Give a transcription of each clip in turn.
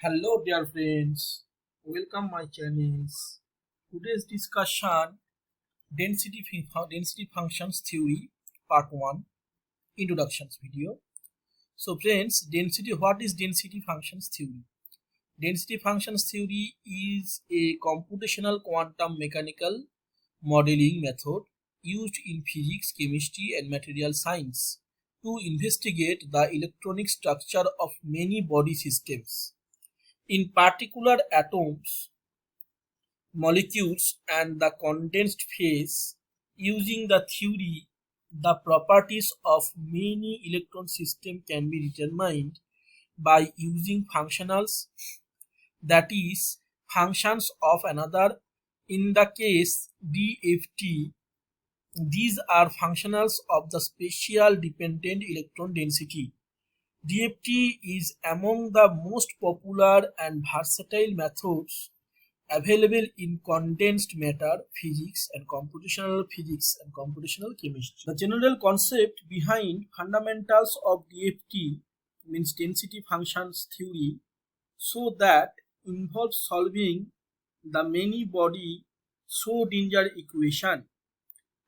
Hello dear friends, welcome my channels. Today's discussion density functions theory part 1 introductions video. So friends, what is density functions theory? Density functions theory is a computational quantum mechanical modeling method used in physics, chemistry and material science to investigate the electronic structure of many body systems. In particular, atoms, molecules, and the condensed phase. Using the theory, the properties of many electron systems can be determined by using functionals, that is, functions of another. In the case DFT, these are functionals of the spatial dependent electron density. DFT is among the most popular and versatile methods available in condensed matter physics and computational chemistry. The general concept behind fundamentals of DFT means density functions theory, so that involves solving the many body Schrodinger equation,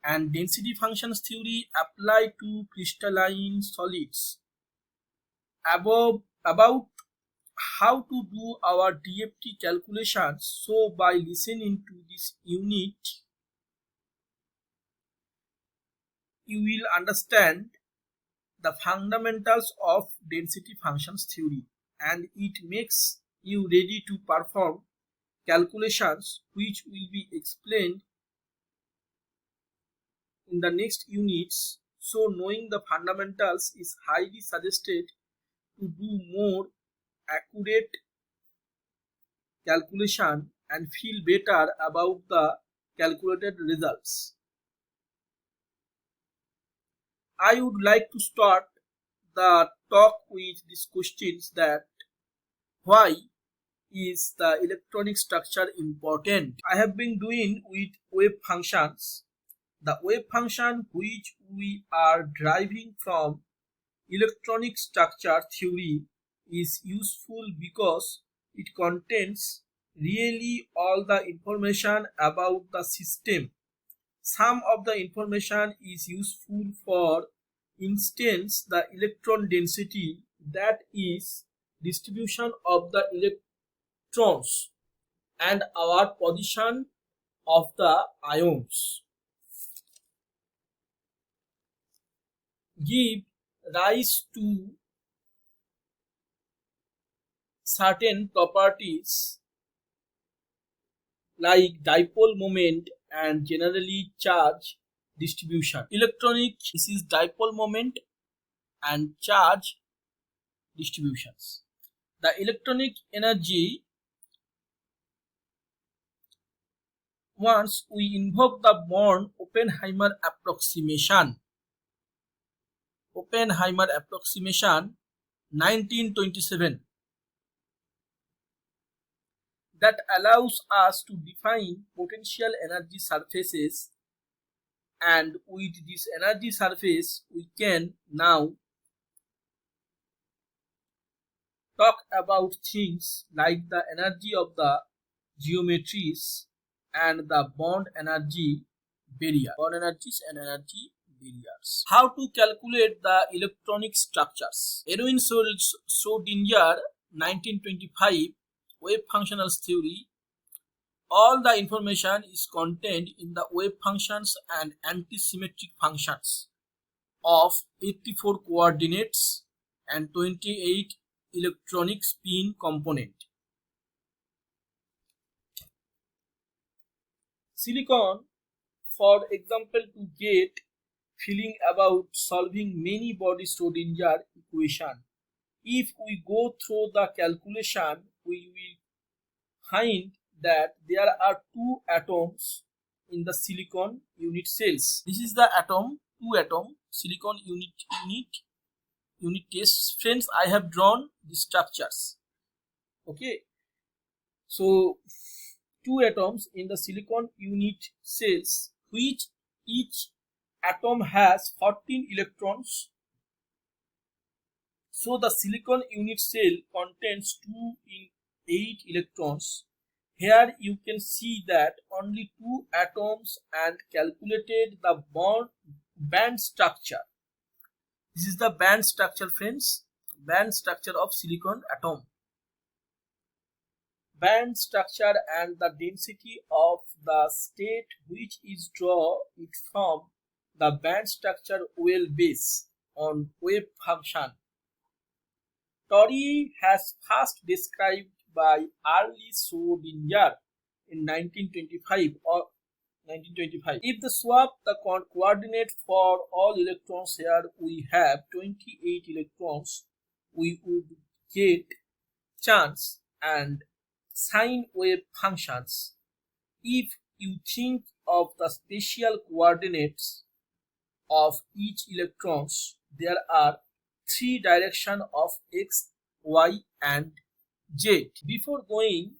and density functions theory apply to crystalline solids. About how to do our DFT calculations. So by listening to this unit, you will understand the fundamentals of density functions theory, and it makes you ready to perform calculations which will be explained in the next units. So knowing the fundamentals is highly suggested to do more accurate calculation and feel better about the calculated results. I would like to start the talk with these questions: that why is the electronic structure important? I have been doing with wave functions. The wave function which we are deriving from electronic structure theory is useful because it contains really all the information about the system. Some of the information is useful, for instance the electron density, that is distribution of the electrons, and our position of the ions, give rise to certain properties like dipole moment and generally charge distribution. Electronic, this is dipole moment and charge distributions. The electronic energy, once we invoke the Born Oppenheimer approximation 1927, that allows us to define potential energy surfaces, and with this energy surface we can now talk about things like the energy of the geometries and the bond energies and energy barriers. How to calculate the electronic structures? Erwin Schrodinger 1925 wave functional theory. All the information is contained in the wave functions and antisymmetric functions of 84 coordinates and 28 electronic spin component. Silicon, for example, to get feeling about solving many body Schrodinger equation. If we go through the calculation, we will find that there are two atoms in the silicon unit cells. This is the two atom silicon unit test. Friends, I have drawn the structures. Okay, so two atoms in the silicon unit cells, which each atom has 14 electrons. So the silicon unit cell contains two 8 electrons. Here you can see that only 2 atoms and calculated the band structure. This is the band structure, friends. Band structure of silicon atom. Band structure and the density of the state which is draw it from the band structure well base on wave function. Torrey has first described by early Schrodinger in 1925. If the swap the coordinate for all electrons, here we have 28 electrons, we would get chance and sine wave functions. If you think of the spatial coordinates of each electrons, there are 3 directions of x, y and z. Before going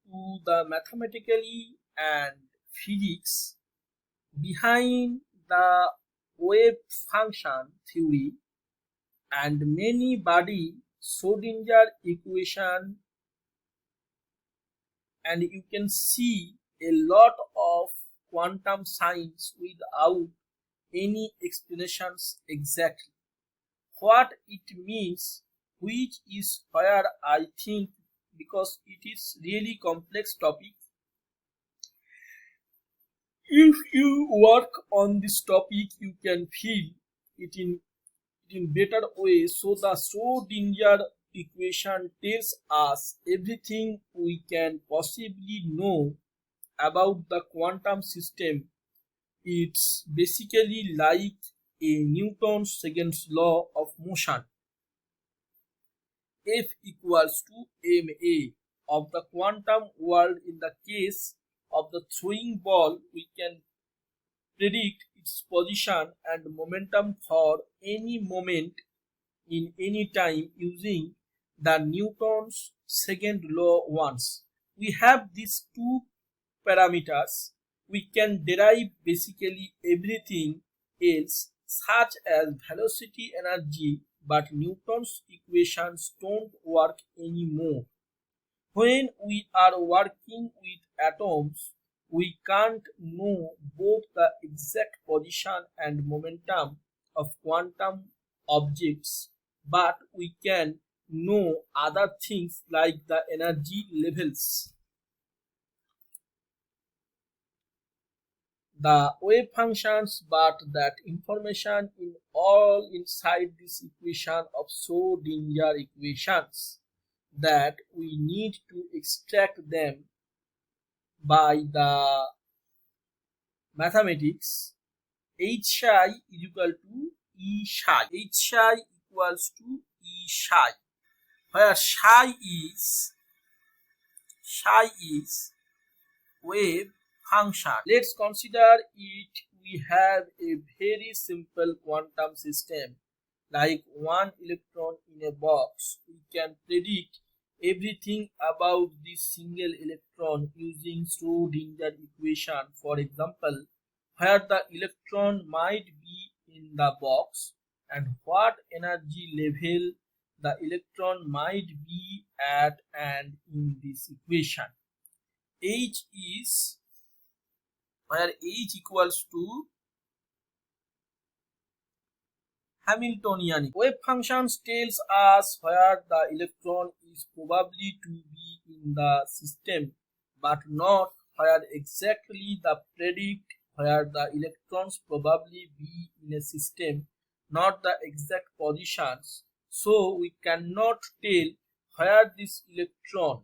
to the mathematically and physics behind the wave function theory and many body Schrodinger equation, and you can see a lot of quantum science without any explanations exactly what it means, which is where I think, because it is really complex topic, if you work on this topic you can feel it in better way. So the Schrodinger equation tells us everything we can possibly know about the quantum system. It's basically like a Newton's second law of motion. F equals to ma of the quantum world. In the case of the throwing ball, we can predict its position and momentum for any moment in any time using the Newton's second law once. We have these 2 parameters. We can derive basically everything else such as velocity, energy, but Newton's equations don't work anymore. When we are working with atoms, we can't know both the exact position and momentum of quantum objects, but we can know other things like the energy levels, the wave functions, but that information is all inside this equation of Schrodinger equations that we need to extract them by the mathematics. H psi is equal to E psi. H psi equals to E psi, where psi is wave function. Let's consider it. We have a very simple quantum system like 1 electron in a box. We can predict everything about this single electron using Schrodinger equation. For example, where the electron might be in the box and what energy level the electron might be at, and in this equation H is where H equals to Hamiltonian. Wave functions tells us where the electron is probably to be in the system, but not where exactly. The predict where the electrons probably be in a system, not the exact positions. So we cannot tell where this electron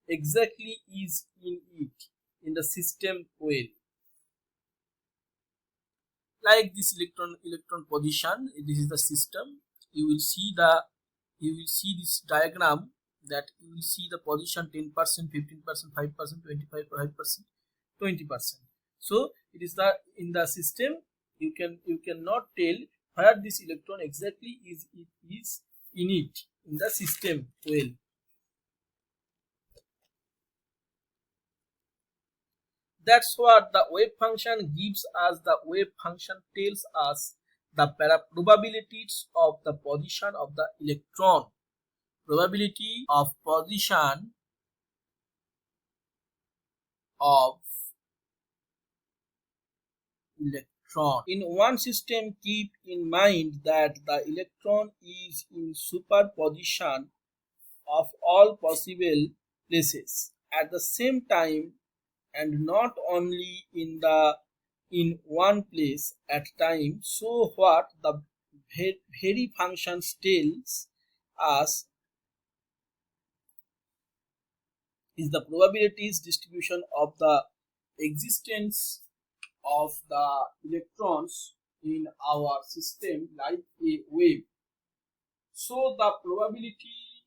exactly is in the system well. Like this electron position, this is the system. You will see this diagram, that you will see the position 10%, 15%, 5%, 25%, 20%. So it is in the system. You cannot tell where this electron exactly is in the system well. That's what the wave function gives us. The wave function tells us the probabilities of the position of the electron. probability of position of electron. In one system, keep in mind that the electron is in superposition of all possible places at the same time, and not only in one place at time. So what the very function tells us is the probabilities distribution of the existence of the electrons in our system like a wave. So the probability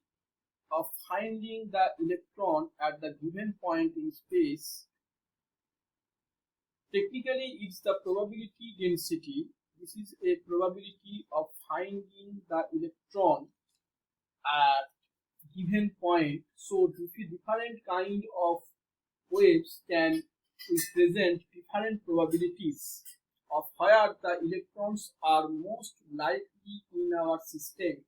of finding the electron at the given point in space, technically it's the probability density. This is a probability of finding the electron at given point. So different kind of waves can represent different probabilities of where the electrons are most likely in our system.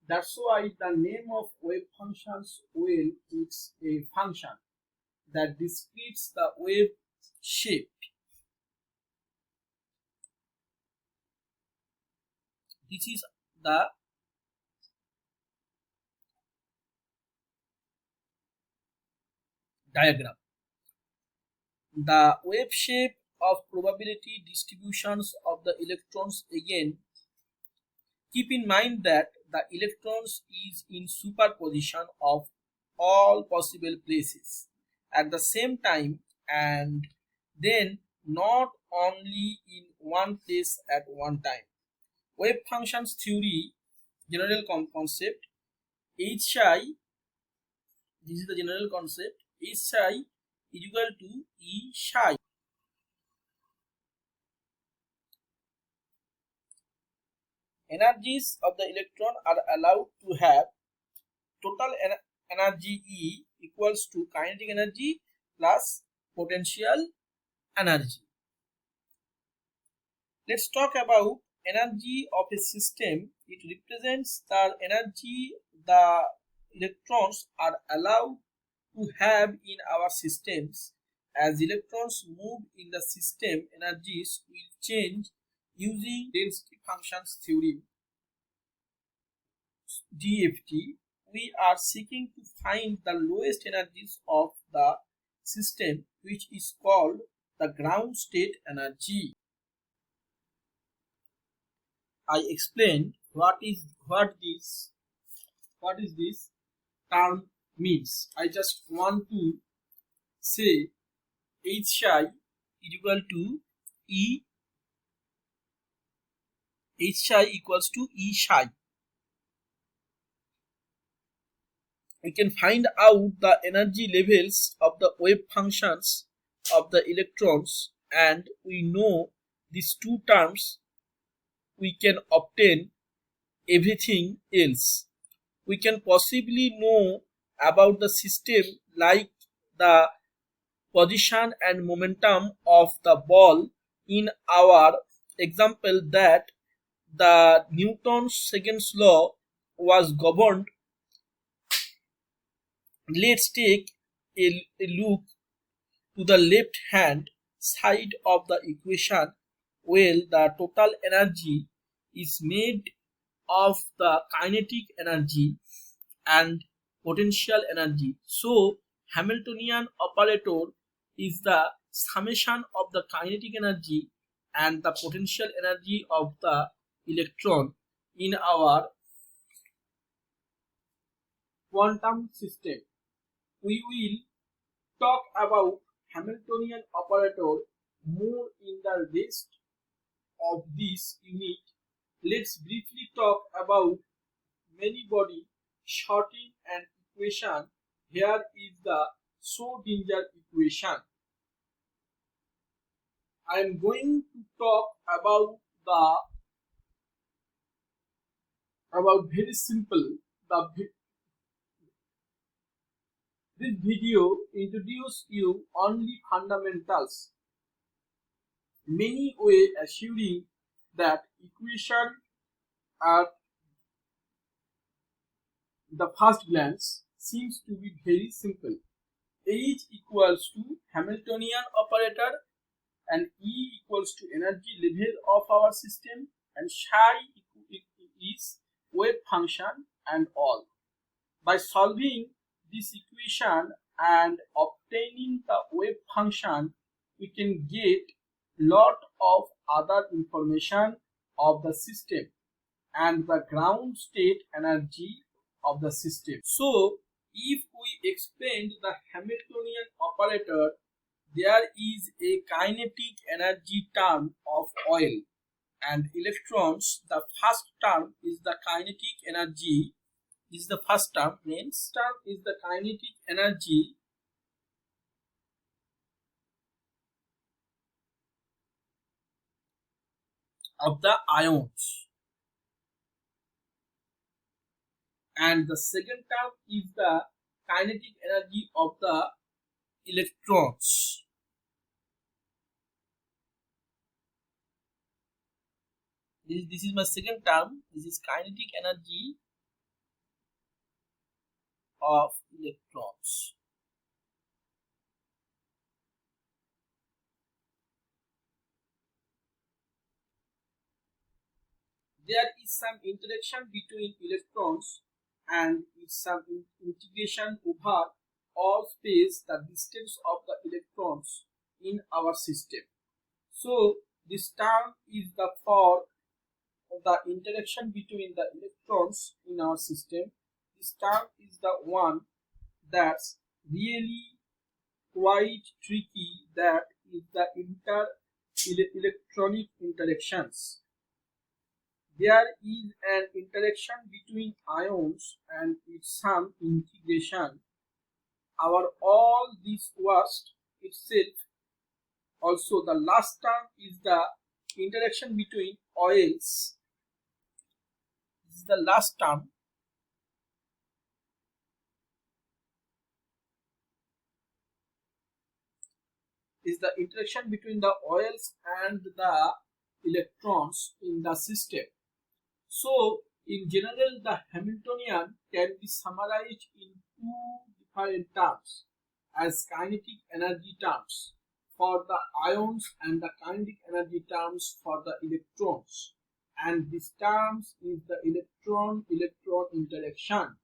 That's why the name of wave functions is a function that describes the wave shape. This is the diagram. The wave shape of probability distributions of the electrons. Again, keep in mind that the electrons is in superposition of all possible places at the same time, and then not only in one place at one time. Wave functions theory general concept. Hi, this is the general concept. Hi is equal to E psi. Energies of the electron are allowed to have total energy E equals to kinetic energy plus potential energy. Let's talk about energy of a system. It represents the energy the electrons are allowed to have in our systems. As electrons move in the system, energies will change using density functions theorem DFT. We are seeking to find the lowest energies of the system, which is called the ground state energy. I explained what this term means. I just want to say H psi is equal to E. H psi equals to E psi. We can find out the energy levels of the wave functions of the electrons, and we know these two terms. We can obtain everything else. We can possibly know about the system like the position and momentum of the ball in our example that the Newton's second law was governed. Let's take a look to the left hand side of the equation. Well, the total energy is made of the kinetic energy and potential energy. So Hamiltonian operator is the summation of the kinetic energy and the potential energy of the electron in our quantum system. We will talk about Hamiltonian operator more in the rest of this unit. Let's briefly talk about many body sorting and equation. Here is the Schrodinger equation. I am going to talk about very simple. This video introduce you only fundamentals. Many way assuring that equation are the first glance seems to be very simple. H equals to Hamiltonian operator and E equals to energy level of our system, and psi is wave function and all. By solving this equation and obtaining the wave function, we can get lot of other information of the system and the ground state energy of the system. So if we expand the Hamiltonian operator, there is a kinetic energy term of oil and electrons. The first term is the kinetic energy, is the first term, means term is the kinetic energy of the ions, and the second term is the kinetic energy of the electrons. This is my second term. This is kinetic energy of electrons. There is some interaction between electrons and some integration over all space the distance of the electrons in our system. So this term is the for the interaction between the electrons in our system. This term is the one that's really quite tricky, that is the electronic interactions. There is an interaction between ions and its some integration. Our all this works itself. Also the last term is the interaction between oils. This is the last term. Is the interaction between the oils and the electrons in the system. So in general, the Hamiltonian can be summarized in two different terms as kinetic energy terms for the ions and the kinetic energy terms for the electrons, and this terms is the electron-electron interaction.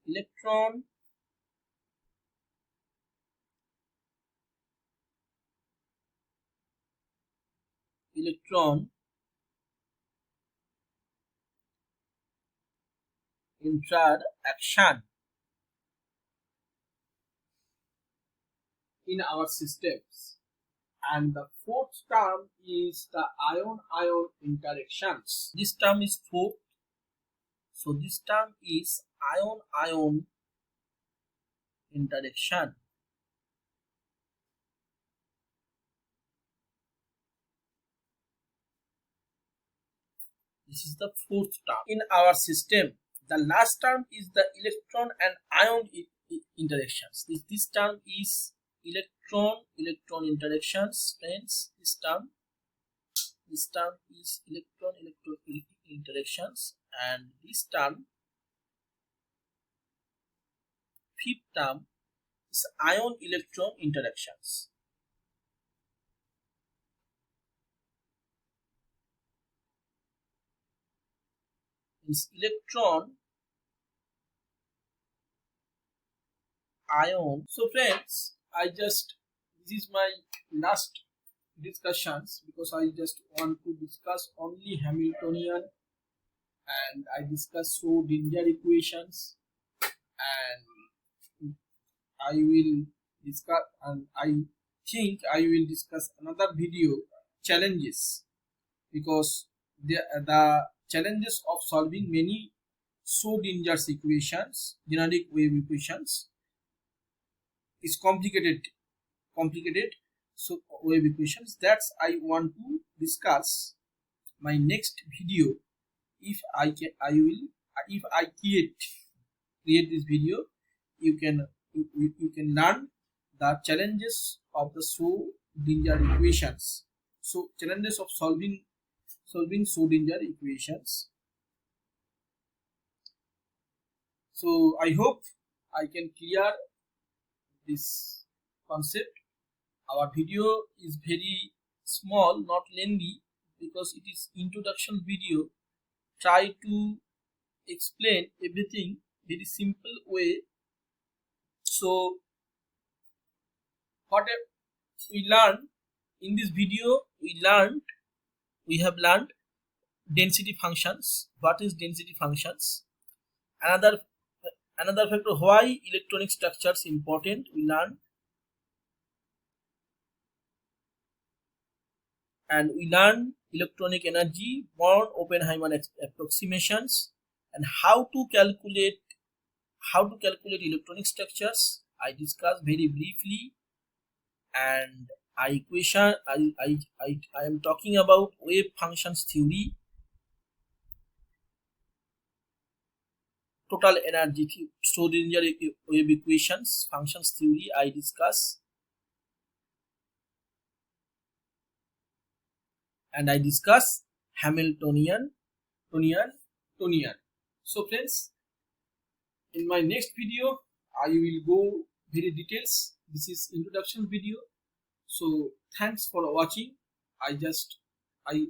Electron interaction in our systems, and the fourth term is the ion-ion interactions. This term is fourth, so this term is ion-ion interaction. This is the fourth term in our system. The last term is the electron and ion interactions. This term is electron-electron interactions, friends. This term is electron-electron interactions, and this term, fifth term, is ion-electron interactions. Is electron ion. So friends, this is my last discussions, because I just want to discuss only Hamiltonian, and I discuss Schrodinger equations, and I will discuss, and I think I will discuss another video challenges, because the challenges of solving many Schrodinger's equations, generic wave equations, is complicated. So wave equations, that's I want to discuss my next video. If I create this video, you can learn the challenges of the Schrodinger equations. So challenges of solving Schrodinger equations. So I hope I can clear this concept. Our video is very small, not lengthy, because it is introduction video. Try to explain everything very simple way. So what we learned in this video, we have learned density functions. What is density functions? Another factor, why electronic structures important, we learned. And we learned electronic energy, Born Oppenheimer approximations, and how to calculate electronic structures. I discussed very briefly, and I am talking about wave functions theory, total energy, Schrodinger wave equations, functions theory I discuss, and I discuss Hamiltonian. So friends, in my next video I will go very details. This is introduction video. So thanks for watching. I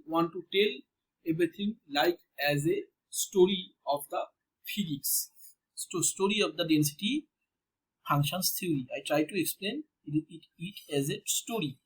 want to tell everything like as a story of the physics, story of the density functions theory. I try to explain it as a story.